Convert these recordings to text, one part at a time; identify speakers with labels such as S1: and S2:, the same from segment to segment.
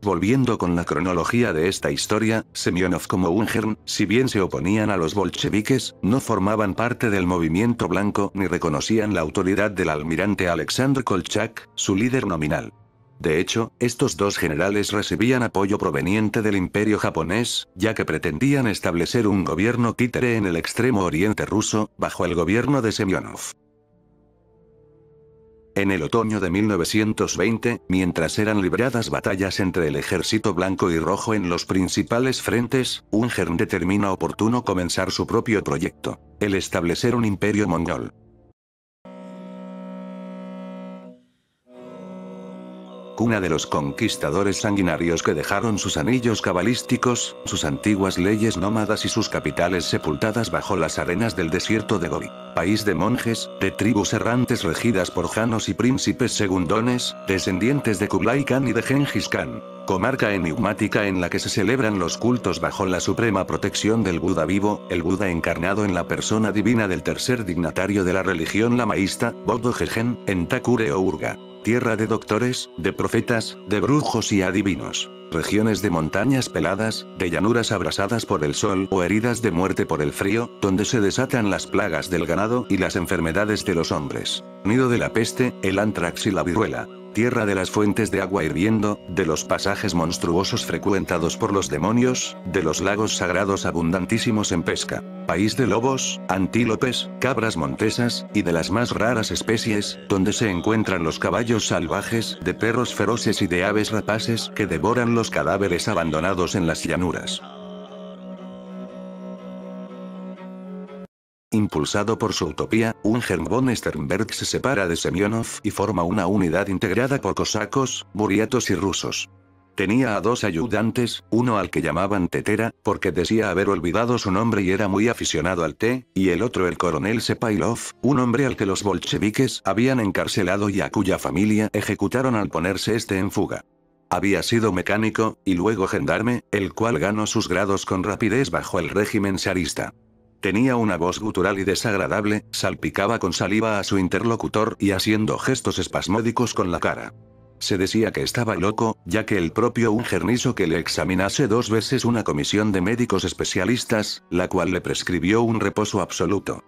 S1: Volviendo con la cronología de esta historia, Semyonov como Ungern, si bien se oponían a los bolcheviques, no formaban parte del movimiento blanco ni reconocían la autoridad del almirante Alexander Kolchak, su líder nominal. De hecho, estos dos generales recibían apoyo proveniente del imperio japonés, ya que pretendían establecer un gobierno títere en el extremo oriente ruso, bajo el gobierno de Semyonov. En el otoño de 1920, mientras eran libradas batallas entre el ejército blanco y rojo en los principales frentes, Ungern determina oportuno comenzar su propio proyecto: el establecer un imperio mongol. Cuna de los conquistadores sanguinarios que dejaron sus anillos cabalísticos, sus antiguas leyes nómadas y sus capitales sepultadas bajo las arenas del desierto de Gobi. País de monjes, de tribus errantes regidas por janos y príncipes segundones, descendientes de Kublai Khan y de Gengis Khan. Comarca enigmática en la que se celebran los cultos bajo la suprema protección del Buda vivo, el Buda encarnado en la persona divina del tercer dignatario de la religión lamaísta, Bodho Gegen, en Thakure o Urga. Tierra de doctores, de profetas, de brujos y adivinos. Regiones de montañas peladas, de llanuras abrasadas por el sol o heridas de muerte por el frío, donde se desatan las plagas del ganado y las enfermedades de los hombres. Nido de la peste, el antrax y la viruela. Tierra de las fuentes de agua hirviendo, de los pasajes monstruosos frecuentados por los demonios, de los lagos sagrados abundantísimos en pesca. País de lobos, antílopes, cabras montesas, y de las más raras especies, donde se encuentran los caballos salvajes, de perros feroces y de aves rapaces que devoran los cadáveres abandonados en las llanuras. Impulsado por su utopía, Ungern von Sternberg se separa de Semyonov y forma una unidad integrada por cosacos, buriatos y rusos. Tenía a dos ayudantes, uno al que llamaban Tetera, porque decía haber olvidado su nombre y era muy aficionado al té, y el otro el coronel Sepailov, un hombre al que los bolcheviques habían encarcelado y a cuya familia ejecutaron al ponerse este en fuga. Había sido mecánico, y luego gendarme, el cual ganó sus grados con rapidez bajo el régimen zarista. Tenía una voz gutural y desagradable, salpicaba con saliva a su interlocutor y haciendo gestos espasmódicos con la cara. Se decía que estaba loco, ya que el propio Ungern hizo que le examinase 2 veces una comisión de médicos especialistas, la cual le prescribió un reposo absoluto.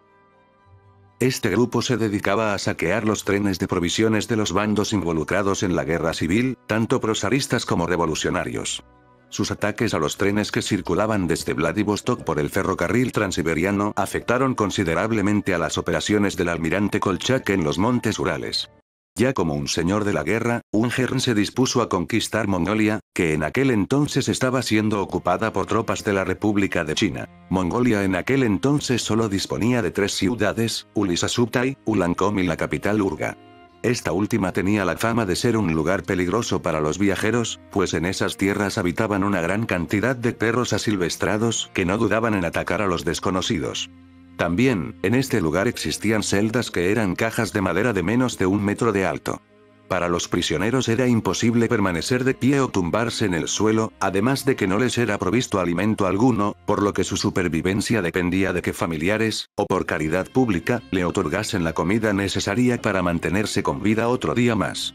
S1: Este grupo se dedicaba a saquear los trenes de provisiones de los bandos involucrados en la guerra civil, tanto prozaristas como revolucionarios. Sus ataques a los trenes que circulaban desde Vladivostok por el ferrocarril transiberiano afectaron considerablemente a las operaciones del almirante Kolchak en los montes Urales. Ya como un señor de la guerra, Ungern se dispuso a conquistar Mongolia, que en aquel entonces estaba siendo ocupada por tropas de la República de China. Mongolia en aquel entonces solo disponía de 3 ciudades, Uliassutai, Ulancom y la capital Urga. Esta última tenía la fama de ser un lugar peligroso para los viajeros, pues en esas tierras habitaban una gran cantidad de perros asilvestrados que no dudaban en atacar a los desconocidos. También, en este lugar existían celdas que eran cajas de madera de menos de 1 metro de alto. Para los prisioneros era imposible permanecer de pie o tumbarse en el suelo, además de que no les era provisto alimento alguno, por lo que su supervivencia dependía de que familiares, o por caridad pública, le otorgasen la comida necesaria para mantenerse con vida otro día más.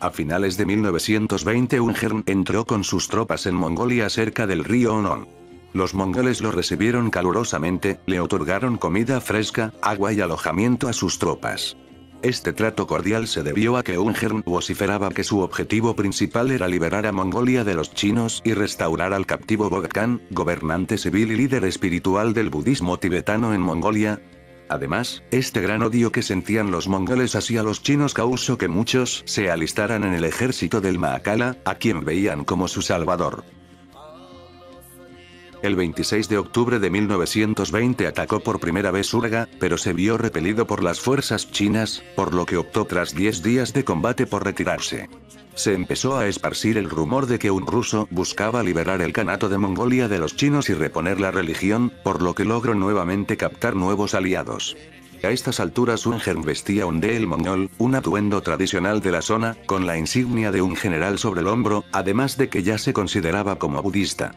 S1: A finales de 1920 Ungern entró con sus tropas en Mongolia cerca del río Onon. Los mongoles lo recibieron calurosamente, le otorgaron comida fresca, agua y alojamiento a sus tropas. Este trato cordial se debió a que Ungern vociferaba que su objetivo principal era liberar a Mongolia de los chinos y restaurar al captivo Bogd Khan, gobernante civil y líder espiritual del budismo tibetano en Mongolia. Además, este gran odio que sentían los mongoles hacia los chinos causó que muchos se alistaran en el ejército del Mahakala, a quien veían como su salvador. El 26 de octubre de 1920 atacó por primera vez Urga, pero se vio repelido por las fuerzas chinas, por lo que optó tras 10 días de combate por retirarse. Se empezó a esparcir el rumor de que un ruso buscaba liberar el Kanato de Mongolia de los chinos y reponer la religión, por lo que logró nuevamente captar nuevos aliados. A estas alturas Ungern vestía un del mongol, un atuendo tradicional de la zona, con la insignia de un general sobre el hombro, además de que ya se consideraba como budista.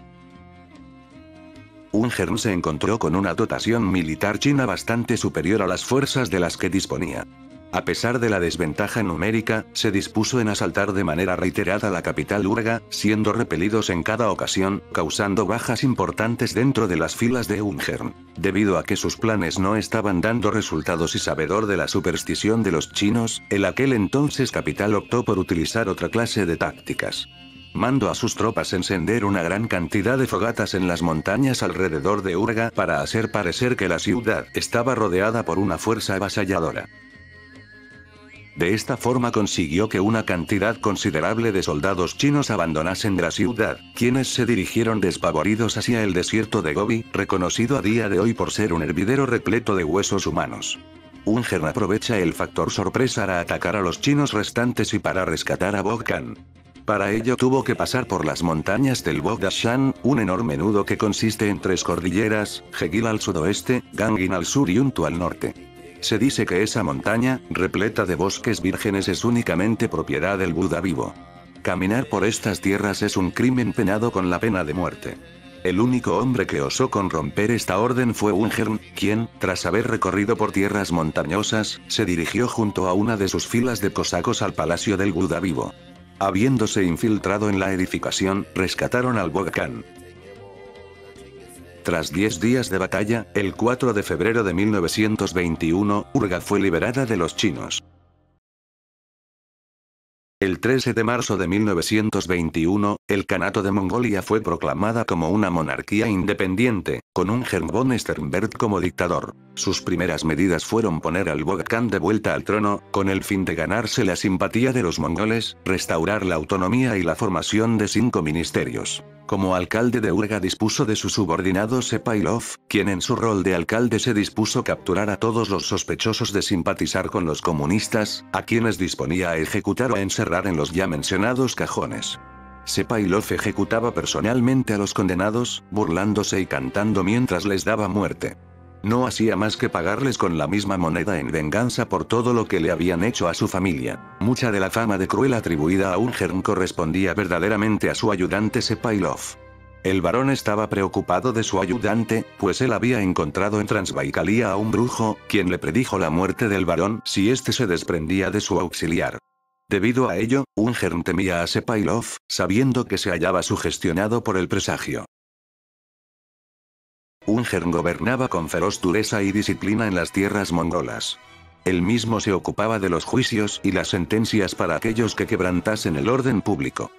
S1: Ungern se encontró con una dotación militar china bastante superior a las fuerzas de las que disponía. A pesar de la desventaja numérica, se dispuso en asaltar de manera reiterada la capital Urga, siendo repelidos en cada ocasión, causando bajas importantes dentro de las filas de Ungern. Debido a que sus planes no estaban dando resultados y sabedor de la superstición de los chinos, el aquel entonces capital optó por utilizar otra clase de tácticas. Mandó a sus tropas encender una gran cantidad de fogatas en las montañas alrededor de Urga para hacer parecer que la ciudad estaba rodeada por una fuerza avasalladora. De esta forma consiguió que una cantidad considerable de soldados chinos abandonasen la ciudad, quienes se dirigieron despavoridos hacia el desierto de Gobi, reconocido a día de hoy por ser un hervidero repleto de huesos humanos. Ungern aprovecha el factor sorpresa para atacar a los chinos restantes y para rescatar a Bogdan. Para ello tuvo que pasar por las montañas del Bogdashan, un enorme nudo que consiste en 3 cordilleras, Hegil al sudoeste, Gangin al sur y Untu al norte. Se dice que esa montaña, repleta de bosques vírgenes, es únicamente propiedad del Buda vivo. Caminar por estas tierras es un crimen penado con la pena de muerte. El único hombre que osó con romper esta orden fue Ungern, quien, tras haber recorrido por tierras montañosas, se dirigió junto a una de sus filas de cosacos al palacio del Buda vivo. Habiéndose infiltrado en la edificación, rescataron al Bogdan. Tras 10 días de batalla, el 4 de febrero de 1921, Urga fue liberada de los chinos. El 13 de marzo de 1921, el Kanato de Mongolia fue proclamada como una monarquía independiente, con Ungern von Sternberg como dictador. Sus primeras medidas fueron poner al Bogdan de vuelta al trono, con el fin de ganarse la simpatía de los mongoles, restaurar la autonomía y la formación de 5 ministerios. Como alcalde de Urga dispuso de su subordinado Sepailov, quien en su rol de alcalde se dispuso capturar a todos los sospechosos de simpatizar con los comunistas, a quienes disponía a ejecutar o a encerrar en los ya mencionados cajones. Sepailov ejecutaba personalmente a los condenados, burlándose y cantando mientras les daba muerte. No hacía más que pagarles con la misma moneda en venganza por todo lo que le habían hecho a su familia. Mucha de la fama de cruel atribuida a Ungern correspondía verdaderamente a su ayudante Sepailov. El barón estaba preocupado de su ayudante, pues él había encontrado en Transbaikalia a un brujo, quien le predijo la muerte del barón si éste se desprendía de su auxiliar. Debido a ello, Ungern temía a Sepailov, sabiendo que se hallaba sugestionado por el presagio. Ungern gobernaba con feroz dureza y disciplina en las tierras mongolas. Él mismo se ocupaba de los juicios y las sentencias para aquellos que quebrantasen el orden público.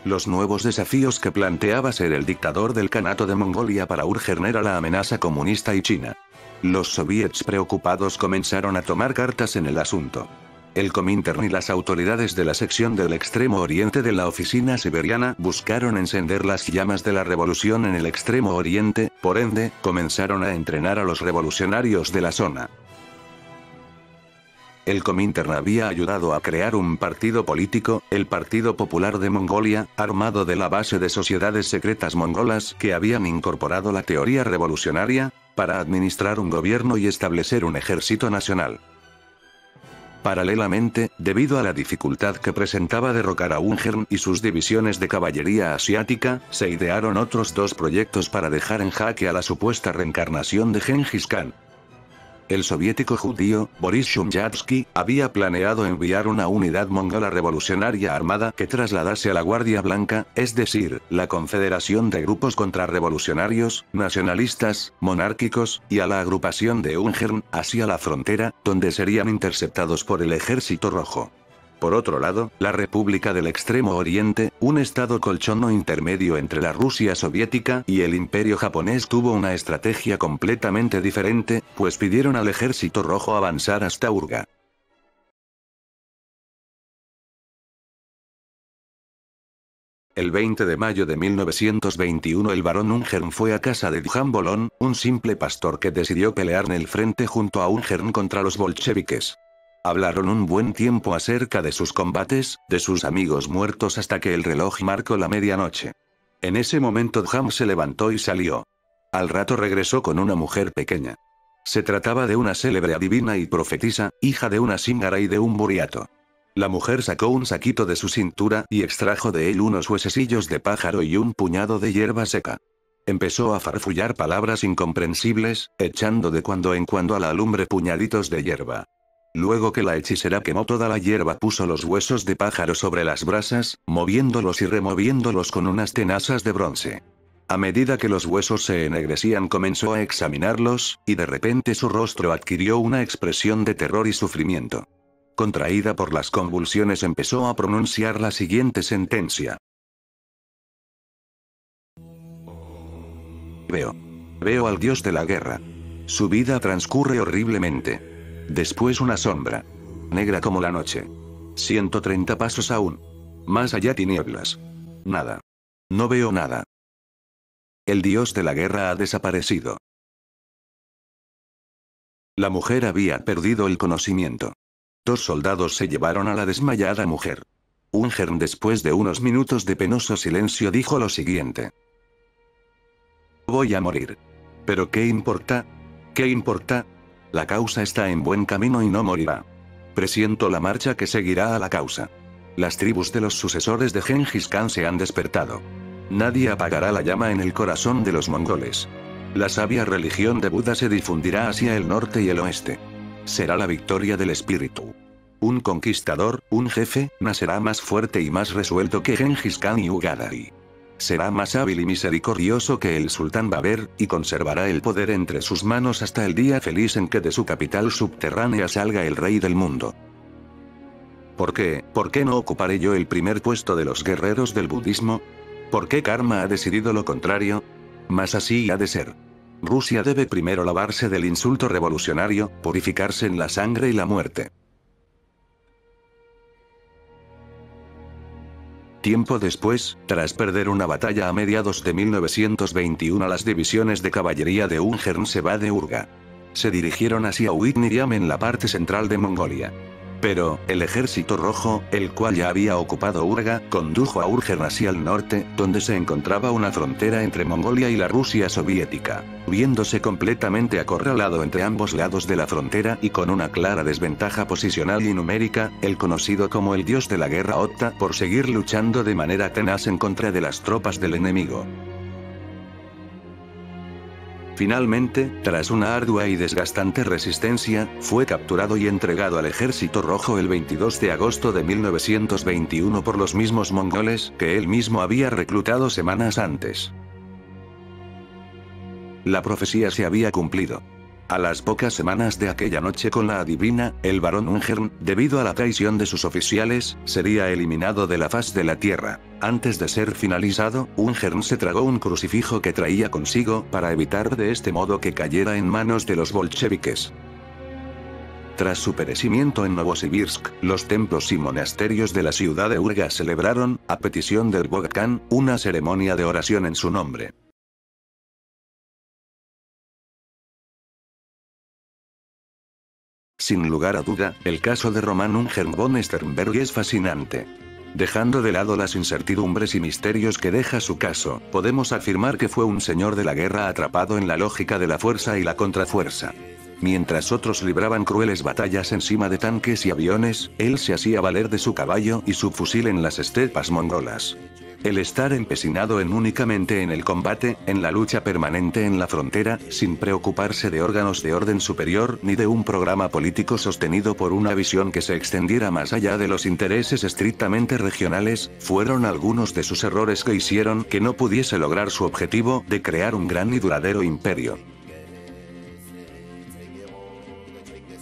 S1: Los nuevos desafíos que planteaba ser el dictador del Kanato de Mongolia para Ungern era la amenaza comunista y China. Los soviets preocupados comenzaron a tomar cartas en el asunto. El Comintern y las autoridades de la sección del extremo oriente de la oficina siberiana buscaron encender las llamas de la revolución en el extremo oriente, por ende, comenzaron a entrenar a los revolucionarios de la zona. El Comintern había ayudado a crear un partido político, el Partido Popular de Mongolia, armado de la base de sociedades secretas mongolas que habían incorporado la teoría revolucionaria, para administrar un gobierno y establecer un ejército nacional. Paralelamente, debido a la dificultad que presentaba derrocar a Ungern y sus divisiones de caballería asiática, se idearon otros 2 proyectos para dejar en jaque a la supuesta reencarnación de Gengis Khan. El soviético judío, Boris Shumyatsky, había planeado enviar una unidad mongola revolucionaria armada que trasladase a la Guardia Blanca, es decir, la confederación de grupos contrarrevolucionarios, nacionalistas, monárquicos, y a la agrupación de Ungern, hacia la frontera, donde serían interceptados por el Ejército Rojo. Por otro lado, la República del Extremo Oriente, un estado colchono intermedio entre la Rusia soviética y el Imperio japonés, tuvo una estrategia completamente diferente, pues pidieron al Ejército Rojo avanzar hasta Urga. El 20 de mayo de 1921 el barón Ungern fue a casa de Djan Bolon, un simple pastor que decidió pelear en el frente junto a Ungern contra los bolcheviques. Hablaron un buen tiempo acerca de sus combates, de sus amigos muertos hasta que el reloj marcó la medianoche. En ese momento Djan se levantó y salió. Al rato regresó con una mujer pequeña. Se trataba de una célebre adivina y profetisa, hija de una síngara y de un buriato. La mujer sacó un saquito de su cintura y extrajo de él unos huesecillos de pájaro y un puñado de hierba seca. Empezó a farfullar palabras incomprensibles, echando de cuando en cuando a la lumbre puñaditos de hierba. Luego que la hechicera quemó toda la hierba, puso los huesos de pájaro sobre las brasas, moviéndolos y removiéndolos con unas tenazas de bronce. A medida que los huesos se ennegrecían, comenzó a examinarlos, y de repente su rostro adquirió una expresión de terror y sufrimiento. Contraída por las convulsiones, empezó a pronunciar la siguiente sentencia. Veo al dios de la guerra. Su vida transcurre horriblemente. Después una sombra. Negra como la noche. 130 pasos aún. Más allá tinieblas. Nada. No veo nada. El dios de la guerra ha desaparecido. La mujer había perdido el conocimiento. 2 soldados se llevaron a la desmayada mujer. Ungern, después de unos minutos de penoso silencio, dijo lo siguiente. Voy a morir. ¿Pero qué importa? ¿Qué importa? La causa está en buen camino y no morirá. Presiento la marcha que seguirá a la causa. Las tribus de los sucesores de Gengis Khan se han despertado. Nadie apagará la llama en el corazón de los mongoles. La sabia religión de Buda se difundirá hacia el norte y el oeste. Será la victoria del espíritu. Un conquistador, un jefe, nacerá más fuerte y más resuelto que Gengis Khan y Ugadari. Será más hábil y misericordioso que el sultán Babur, y conservará el poder entre sus manos hasta el día feliz en que de su capital subterránea salga el rey del mundo. ¿Por qué no ocuparé yo el primer puesto de los guerreros del budismo? ¿Por qué Karma ha decidido lo contrario? Mas así ha de ser. Rusia debe primero lavarse del insulto revolucionario, purificarse en la sangre y la muerte. Tiempo después, tras perder una batalla a mediados de 1921, las divisiones de caballería de Ungern se va de Urga. Se dirigieron hacia Uitniriam en la parte central de Mongolia. Pero, el ejército rojo, el cual ya había ocupado Urga, condujo a Ungern hacia el norte, donde se encontraba una frontera entre Mongolia y la Rusia soviética. Viéndose completamente acorralado entre ambos lados de la frontera y con una clara desventaja posicional y numérica, el conocido como el dios de la guerra opta por seguir luchando de manera tenaz en contra de las tropas del enemigo. Finalmente, tras una ardua y desgastante resistencia, fue capturado y entregado al ejército rojo el 22 de agosto de 1921 por los mismos mongoles que él mismo había reclutado semanas antes. La profecía se había cumplido. A las pocas semanas de aquella noche con la adivina, el barón Ungern, debido a la traición de sus oficiales, sería eliminado de la faz de la tierra. Antes de ser finalizado, Ungern se tragó un crucifijo que traía consigo, para evitar de este modo que cayera en manos de los bolcheviques. Tras su perecimiento en Novosibirsk, los templos y monasterios de la ciudad de Urga celebraron, a petición del Bogd Khan, una ceremonia de oración en su nombre. Sin lugar a duda, el caso de Roman Ungern von Sternberg es fascinante. Dejando de lado las incertidumbres y misterios que deja su caso, podemos afirmar que fue un señor de la guerra atrapado en la lógica de la fuerza y la contrafuerza. Mientras otros libraban crueles batallas encima de tanques y aviones, él se hacía valer de su caballo y su fusil en las estepas mongolas. El estar empecinado únicamente en el combate, en la lucha permanente en la frontera, sin preocuparse de órganos de orden superior ni de un programa político sostenido por una visión que se extendiera más allá de los intereses estrictamente regionales, fueron algunos de sus errores que hicieron que no pudiese lograr su objetivo de crear un gran y duradero imperio.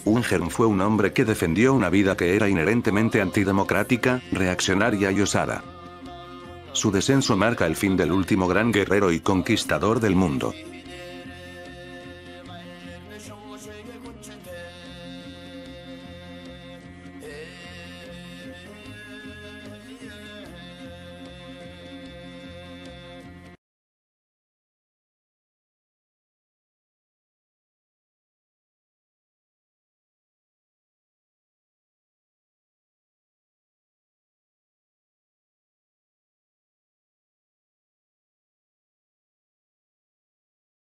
S1: Ungern fue un hombre que defendió una vida que era inherentemente antidemocrática, reaccionaria y osada. Su descenso marca el fin del último gran guerrero y conquistador del mundo.